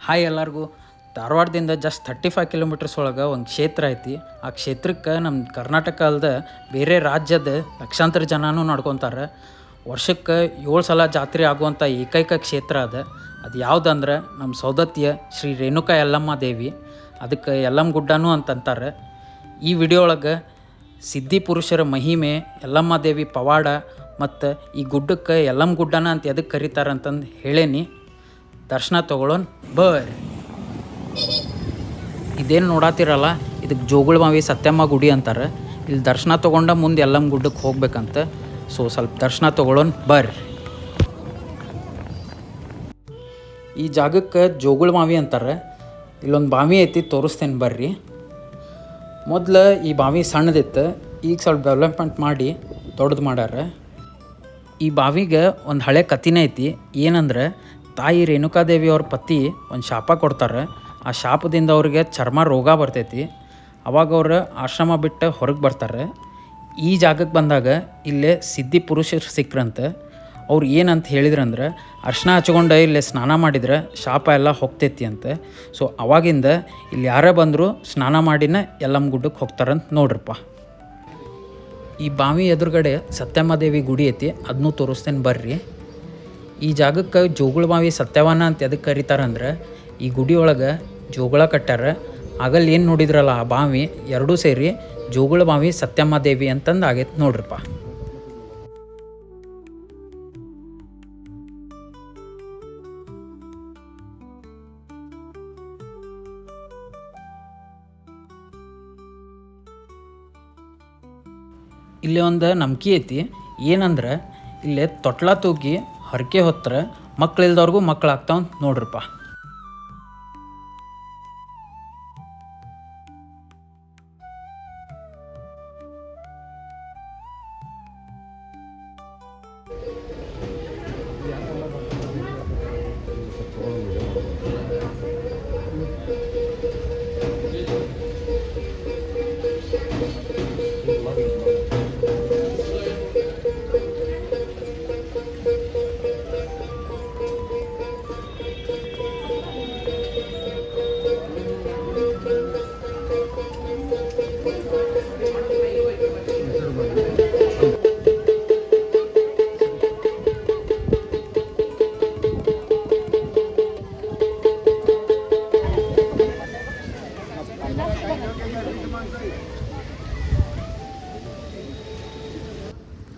Hi ಎಲ್ಲರಿಗೂ. ಧಾರವಾಡದಿಂದ just 35 kilometres ಒಳಗೆ ಒಂದು ಕ್ಷೇತ್ರ ಐತಿ. ಆ ಕ್ಷೇತ್ರಕ್ಕೆ ನಮ್ಮ ಕರ್ನಾಟಕ ಅಲ್ಲದೆ ಬೇರೆ ರಾಜ್ಯದ ಲಕ್ಷಾಂತರ ಜನನೂ ನಡ್ಕೊತಾರೆ. ವರ್ಷಕ್ಕೆ 7 ಸಲ ಜಾತ್ರೆ ಆಗುವಂಥ ಏಕೈಕ ಕ್ಷೇತ್ರ ಅದು ಯಾವುದಂದ್ರೆ ನಮ್ಮ ಸೌದತ್ತಿಯ ಶ್ರೀ ರೇಣುಕಾ ಯಲ್ಲಮ್ಮ ದೇವಿ. ಅದಕ್ಕೆ ಯಲ್ಲಮ್ಮ ಗುಡ್ಡನೂ ಅಂತಂತಾರೆ. ಈ ವಿಡಿಯೋ ಒಳಗೆ ಸಿದ್ಧಿ ಪುರುಷರ ಮಹಿಮೆ, ಯಲ್ಲಮ್ಮ ದೇವಿ ಪವಾಡ ಮತ್ತು ಈ ಗುಡ್ಡಕ್ಕೆ ಯಲ್ಲಮ್ಮ ಗುಡ್ಡನ ಅಂತ ಎದಕ್ಕೆ ಕರೀತಾರೆ ಅಂತಂದು ಹೇಳೇನಿ. ದರ್ಶನ ತೊಗೊಳ್ಳೋಣ ಬರ್ರಿ. ಇದೇನು ನೋಡತ್ತಿರಲ್ಲ, ಇದಕ್ಕೆ ಜೋಗುಳಮಾವಿ ಸತ್ಯಮ್ಮ ಗುಡಿ ಅಂತಾರೆ. ಇಲ್ಲಿ ದರ್ಶನ ತೊಗೊಂಡ ಮುಂದೆ ಯಲ್ಲಮ್ಮ ಗುಡ್ಡಕ್ಕೆ ಹೋಗ್ಬೇಕಂತ. ಸೊ ಸ್ವಲ್ಪ ದರ್ಶನ ತೊಗೊಳ್ಳೋಣ ಬರ್ರಿ. ಈ ಜಾಗಕ್ಕೆ ಜೋಗುಳಮಾವಿ ಅಂತಾರೆ. ಇಲ್ಲೊಂದು ಬಾವಿ ಐತಿ, ತೋರಿಸ್ತೇನೆ ಬರ್ರಿ. ಮೊದಲು ಈ ಬಾವಿ ಸಣ್ಣದಿತ್ತು, ಈಗ ಸ್ವಲ್ಪ ಡೆವಲಪ್ಮೆಂಟ್ ಮಾಡಿ ದೊಡ್ಡದು ಮಾಡ್ಯಾರ. ಈ ಬಾವಿಗೆ ಒಂದು ಹಳೆ ಕಥೆನೇ ಐತಿ. ಏನಂದ್ರೆ ತಾಯಿ ರೇಣುಕಾದೇವಿಯವ್ರ ಪತಿ ಒಂದು ಶಾಪ ಕೊಡ್ತಾರೆ. ಆ ಶಾಪದಿಂದ ಅವ್ರಿಗೆ ಚರ್ಮ ರೋಗ ಬರ್ತೈತಿ. ಅವಾಗ ಅವ್ರು ಆಶ್ರಮ ಬಿಟ್ಟು ಹೊರಗೆ ಬರ್ತಾರೆ. ಈ ಜಾಗಕ್ಕೆ ಬಂದಾಗ ಇಲ್ಲೇ ಸಿದ್ಧಿ ಪುರುಷರು ಸಿಕ್ರಂತೆ. ಅವ್ರು ಏನಂತ ಹೇಳಿದ್ರಂದ್ರೆ, ಅರ್ಶಿನ ಹಚ್ಕೊಂಡು ಇಲ್ಲೇ ಸ್ನಾನ ಮಾಡಿದ್ರೆ ಶಾಪ ಎಲ್ಲ ಹೋಗ್ತೈತಿ ಅಂತ. ಸೊ ಅವಾಗಿಂದ ಇಲ್ಲಿ ಯಾರೇ ಬಂದರೂ ಸ್ನಾನ ಮಾಡಿನ ಯಲ್ಲಮ್ಮ ಗುಡ್ಡಕ್ಕೆ ಹೋಗ್ತಾರಂತ ನೋಡ್ರಪ್ಪ. ಈ ಬಾವಿ ಎದುರುಗಡೆ ಸತ್ಯಮ್ಮ ದೇವಿ ಗುಡಿ ಐತಿ, ಅದನ್ನೂ ತೋರಿಸ್ತೇನೆ ಬರ್ರಿ. ಈ ಜಾಗಕ್ಕೆ ಜೋಗುಳಮಾವಿ ಸತ್ಯವಾನ ಅಂತ ಎದಕ್ಕೆ ಕರೀತಾರಂದ್ರೆ, ಈ ಗುಡಿ ಒಳಗೆ ಜೋಗುಳ ಕಟ್ಟಾರ. ಆಗಲ್ಲಿ ಏನು ನೋಡಿದ್ರಲ್ಲ ಆ ಬಾವಿ, ಎರಡೂ ಸೇರಿ ಜೋಗುಳಮಾವಿ ಸತ್ಯಮ್ಮ ದೇವಿ ಅಂತಂದು ಆಗೈತೆ ನೋಡ್ರಪ್ಪ. ಇಲ್ಲಿ ಒಂದು ನಂಬಿಕೆ ಐತಿ. ಏನಂದ್ರೆ ಇಲ್ಲೇ ತೊಟ್ಲ ತೂಗಿ ಹರಕೆ ಹೊತ್ತರ ಮಕ್ಕಳಿಲ್ದವ್ರಿಗೂ ಮಕ್ಕಳಾಗ್ತಾವ ನೋಡ್ರಪ್ಪ.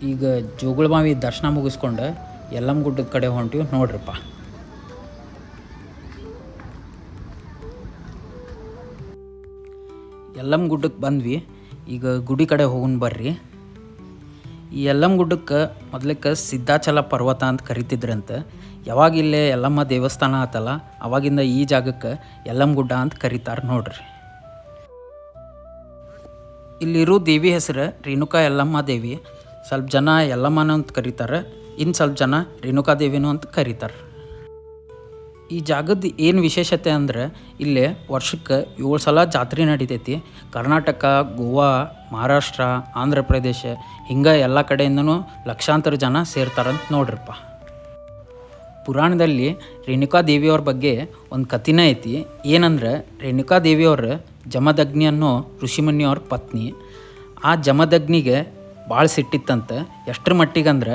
ಈಗ ಜೋಗುಳಮಾವಿ ದರ್ಶನ ಮುಗಿಸ್ಕೊಂಡು ಯಲ್ಲಮ್ಮ ಗುಡ್ಡದ ಕಡೆ ಹೊಂಟಿವಿ ನೋಡ್ರಪ್ಪ. ಯಲ್ಲಮ್ಮ ಗುಡ್ಡಕ್ಕೆ ಬಂದ್ವಿ. ಈಗ ಗುಡಿ ಕಡೆ ಹೋಗೋಣ ಬರ್ರಿ. ಈ ಯಲ್ಲಮ್ಮ ಗುಡ್ಡಕ್ಕೆ ಮೊದಲಕ್ಕೆ ಸಿದ್ಧಾಚಲ ಪರ್ವತ ಅಂತ ಕರಿತಿದ್ರಂತೆ. ಯಾವಾಗ ಇಲ್ಲೇ ಯಲ್ಲಮ್ಮ ದೇವಸ್ಥಾನ ಆತಲ್ಲ, ಅವಾಗಿಂದ ಈ ಜಾಗಕ್ಕೆ ಯಲ್ಲಮ್ಮ ಗುಡ್ಡ ಅಂತ ಕರೀತಾರೆ ನೋಡ್ರಿ. ಇಲ್ಲಿರೋ ದೇವಿ ಹೆಸರು ರೇಣುಕಾ ಯಲ್ಲಮ್ಮ ದೇವಿ. ಸ್ವಲ್ಪ ಜನ ಯಲ್ಲಮ್ಮನ ಅಂತ ಕರೀತಾರೆ, ಇನ್ನು ಸ್ವಲ್ಪ ಜನ ರೇಣುಕಾದೇವಿನೂ ಅಂತ ಕರೀತಾರೆ. ಈ ಜಾಗದ ಏನು ವಿಶೇಷತೆ ಅಂದ್ರೆ, ಇಲ್ಲೇ ವರ್ಷಕ್ಕೆ 7 ಸಲ ಜಾತ್ರೆ ನಡಿತೈತಿ. ಕರ್ನಾಟಕ, ಗೋವಾ, ಮಹಾರಾಷ್ಟ್ರ, ಆಂಧ್ರ ಪ್ರದೇಶ ಹಿಂಗೆ ಎಲ್ಲ ಕಡೆಯಿಂದನೂ ಲಕ್ಷಾಂತರ ಜನ ಸೇರ್ತಾರಂತ ನೋಡ್ರಪ್ಪ. ಪುರಾಣದಲ್ಲಿ ರೇಣುಕಾದೇವಿಯವ್ರ ಬಗ್ಗೆ ಒಂದು ಕಥೆನೇ ಐತಿ. ಏನಂದ್ರೆ ರೇಣುಕಾದೇವಿಯವ್ರ ಜಮದಗ್ನಿ ಅನ್ನೋ ಋಷಿಮುನಿಯವ್ರ ಪತ್ನಿ. ಆ ಜಮದಗ್ನಿಗೆ ಭಾಳ ಸಿಟ್ಟಿತ್ತಂತೆ. ಎಷ್ಟರ ಮಟ್ಟಿಗಂದ್ರೆ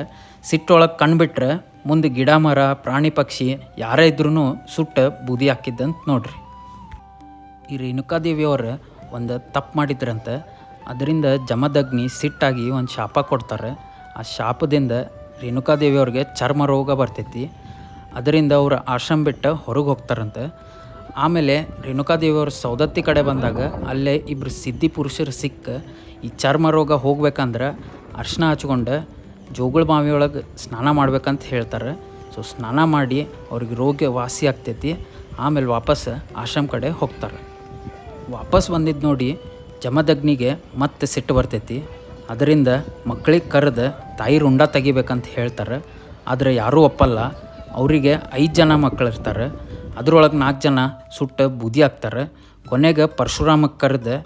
ಸಿಟ್ಟೊಳಗೆ ಕಂಡುಬಿಟ್ರೆ ಮುಂದೆ ಗಿಡ ಮರ ಪ್ರಾಣಿ ಪಕ್ಷಿ ಯಾರೇ ಇದ್ರೂ ಸುಟ್ಟು ಬೂದಿ ಹಾಕಿದ್ದಂತ ನೋಡ್ರಿ. ಈ ರೇಣುಕಾದೇವಿಯವ್ರು ಒಂದು ತಪ್ಪು ಮಾಡಿದ್ರಂತೆ. ಅದರಿಂದ ಜಮದಗ್ನಿ ಸಿಟ್ಟಾಗಿ ಒಂದು ಶಾಪ ಕೊಡ್ತಾರೆ. ಆ ಶಾಪದಿಂದ ರೇಣುಕಾದೇವಿಯವ್ರಿಗೆ ಚರ್ಮ ರೋಗ ಬರ್ತೈತಿ. ಅದರಿಂದ ಅವ್ರು ಆಶ್ರಮ ಬಿಟ್ಟು ಹೊರಗೆ ಹೋಗ್ತಾರಂತೆ. ಆಮೇಲೆ ರೇಣುಕಾದೇವಿಯವ್ರ ಸೌದತ್ತಿ ಕಡೆ ಬಂದಾಗ ಅಲ್ಲೇ ಇಬ್ಬರು ಸಿದ್ಧಿ ಪುರುಷರು ಸಿಕ್ಕ ಈ ಚರ್ಮ ರೋಗ ಹೋಗ್ಬೇಕಂದ್ರೆ ಅರ್ಶಿನ ಹಚ್ಕೊಂಡು ಜೋಗುಳಮಾವಿ ಒಳಗೆ ಸ್ನಾನ ಮಾಡ್ಬೇಕಂತ ಹೇಳ್ತಾರೆ. ಸೊ ಸ್ನಾನ ಮಾಡಿ ಅವ್ರಿಗೆ ರೋಗ ವಾಸಿ ಆಗ್ತೈತಿ. ಆಮೇಲೆ ವಾಪಸ್ ಆಶ್ರಮ ಕಡೆ ಹೋಗ್ತಾರೆ. ವಾಪಸ್ ಬಂದಿದ್ದು ನೋಡಿ ಜಮದಗ್ನಿಗೆ ಮತ್ತೆ ಸಿಟ್ಟು ಬರ್ತೈತಿ. ಅದರಿಂದ ಮಕ್ಕಳಿಗೆ ಕರೆದು ತಾಯಿ ರುಂಡ ತೆಗಿಬೇಕಂತ ಹೇಳ್ತಾರೆ. ಆದರೆ ಯಾರೂ ಒಪ್ಪಲ್ಲ. ಅವರಿಗೆ 5 ಜನ ಮಕ್ಕಳಿರ್ತಾರೆ. ಅದರೊಳಗೆ 4 ಜನ ಸುಟ್ಟು ಬೂದಿ ಆಗ್ತಾರೆ. ಕೊನೆಗೆ ಪರಶುರಾಮಕ್ಕೆ ಕರೆದು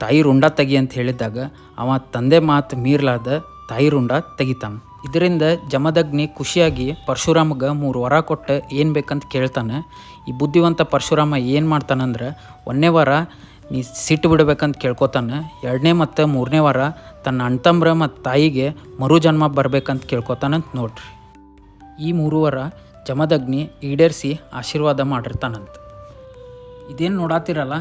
ತಾಯಿ ರುಂಡ ತೆಗಿ ಅಂತ ಹೇಳಿದಾಗ ಅವ ತಂದೆ ಮಾತು ಮೀರ್ಲಾದ ತಾಯಿ ರುಂಡ ತೆಗಿತಾನೆ. ಇದರಿಂದ ಜಮದಗ್ನಿ ಖುಷಿಯಾಗಿ ಪರಶುರಾಮಗೆ 3 ವರ ಕೊಟ್ಟು ಏನು ಬೇಕಂತ ಕೇಳ್ತಾನೆ. ಈ ಬುದ್ಧಿವಂತ ಪರಶುರಾಮ ಏನು ಮಾಡ್ತಾನಂದ್ರೆ 1ನೇ ವಾರ ನೀ ಸಿಟ್ಟು ಬಿಡಬೇಕಂತ ಕೇಳ್ಕೊತಾನೆ. 2ನೇ ಮತ್ತು 3ನೇ ವಾರ ತನ್ನ ಅಣ್ತಂಬ್ರ ಮತ್ತು ತಾಯಿಗೆ ಮರು ಜನ್ಮ ಬರ್ಬೇಕಂತ ಕೇಳ್ಕೊತಾನಂತ ನೋಡ್ರಿ. ಈ 3 ವಾರ ಜಮದಗ್ನಿ ಈಡೇರಿಸಿ ಆಶೀರ್ವಾದ ಮಾಡಿರ್ತಾನಂತ. ಇದೇನು ನೋಡಾತಿರಲ್ಲ,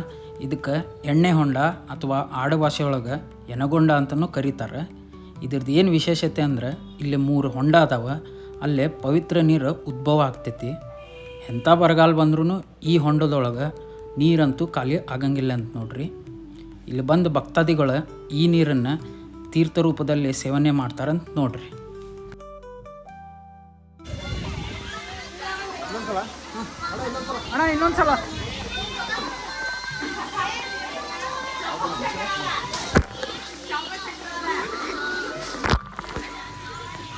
ಇದಕ್ಕೆ ಎಣ್ಣೆ ಹೊಂಡ ಅಥವಾ ಆಡುಭಾಷೆಯೊಳಗೆ ಎನಗೊಂಡ ಅಂತಲೂ ಕರೀತಾರೆ. ಇದ್ರದ್ದು ಏನು ವಿಶೇಷತೆ ಅಂದ್ರೆ ಇಲ್ಲಿ 3 ಹೊಂಡ ಅದಾವ, ಅಲ್ಲೇ ಪವಿತ್ರ ನೀರು ಉದ್ಭವ ಆಗ್ತೈತಿ. ಎಂಥ ಬರಗಾಲ ಬಂದ್ರೂ ಈ ಹೊಂಡದೊಳಗೆ ನೀರಂತೂ ಖಾಲಿ ಆಗಂಗಿಲ್ಲ ಅಂತ ನೋಡ್ರಿ. ಇಲ್ಲಿ ಬಂದು ಭಕ್ತಾದಿಗಳು ಈ ನೀರನ್ನು ತೀರ್ಥ ರೂಪದಲ್ಲಿ ಸೇವನೆ ಮಾಡ್ತಾರಂತ ನೋಡ್ರಿ. ಇನ್ನೊಂದ್ಸಲ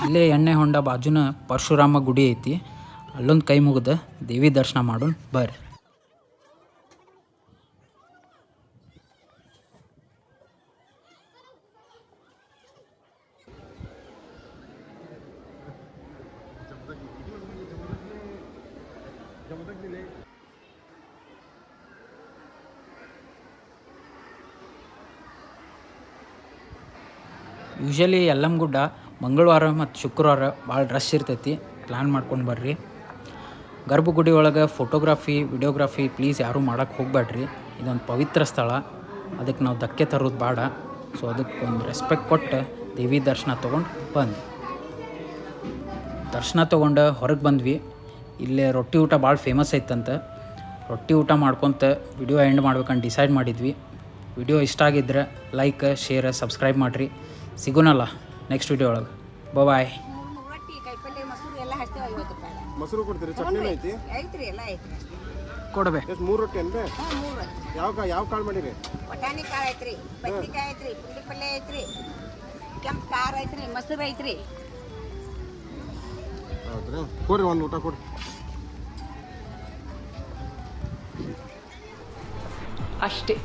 ಇಲ್ಲೇ ಎಣ್ಣೆ ಹೊಂಡ ಬಾಜುನ ಪರಶುರಾಮ ಗುಡಿ ಐತಿ. ಅಲ್ಲೊಂದು ಕೈ ಮುಗಿದ ದೇವಿ ದರ್ಶನ ಮಾಡೋಣ ಬರ್ರಿ. ಯೂಶಲಿ ಯಲ್ಲಮ್ಮಗುಡ್ಡ ಮಂಗಳವಾರ ಮತ್ತು ಶುಕ್ರವಾರ ಭಾಳ ರಶ್ ಇರ್ತೈತಿ. ಪ್ಲ್ಯಾನ್ ಮಾಡ್ಕೊಂಡು ಬರ್ರಿ. ಗರ್ಭಗುಡಿ ಒಳಗೆ ಫೋಟೋಗ್ರಾಫಿ ವಿಡಿಯೋಗ್ರಾಫಿ ಪ್ಲೀಸ್ ಯಾರೂ ಮಾಡೋಕ್ಕೆ ಹೋಗಬೇಡ್ರಿ. ಇದೊಂದು ಪವಿತ್ರ ಸ್ಥಳ, ಅದಕ್ಕೆ ನಾವು ಧಕ್ಕೆ ತರೋದು ಬೇಡ. ಸೊ ಅದಕ್ಕೆ ಒಂದು ರೆಸ್ಪೆಕ್ಟ್ ಕೊಟ್ಟು ದೇವಿ ದರ್ಶನ ತೊಗೊಂಡು ಬಂದ್ವಿ. ದರ್ಶನ ತೊಗೊಂಡು ಹೊರಗೆ ಬಂದ್ವಿ. ಇಲ್ಲೇ ರೊಟ್ಟಿ ಊಟ ಭಾಳ ಫೇಮಸ್ ಐತಂತ. ರೊಟ್ಟಿ ಊಟ ಮಾಡ್ಕೊತ ವಿಡಿಯೋ ಎಂಡ್ ಮಾಡ್ಬೇಕಂತ ಡಿಸೈಡ್ ಮಾಡಿದ್ವಿ. ವಿಡಿಯೋ ಇಷ್ಟ ಆಗಿದ್ರೆ ಲೈಕ್ ಶೇರ್ ಸಬ್ಸ್ಕ್ರೈಬ್ ಮಾಡಿರಿ. ಸಿಗೋಣಲ್ಲ ನೆಕ್ಸ್ಟ್ ವಿಡಿಯೋ ಒಳಗೆ. ಬಾಯ್. ಮೊಸರು ಕೊಡ್ತೀರಿ? ಚಟ್ನಿ ಐತಿ? ಐತ್ರಿ, ಎಲ್ಲ ಐತ್ರಿ. ಕೊಡ್ಬೇಕು. ಎಷ್ಟು 3 ರೊಟ್ಟಿ ಏನ್ರಿ? ಯಾವ ಕಾಳು ಮಾಡಿರಿ? ಬಟಾಣಿ ಕಾಳು ಐತ್ರಿ, ಬದ್ನಿಕಾಯಿ ಐತ್ರಿ, ಪುಂಡಿ ಪಲ್ಯ ಐತ್ರಿ, ಕೆಂಪು ಖಾರ ಐತ್ರಿ, ಮೊಸರು ಐತ್ರಿ. ಹೌದ್ರಿ, ಕೊಡ್ರಿ ಒಂದು ಊಟ ಕೊಡ್ರಿ. ಅಷ್ಟೇ.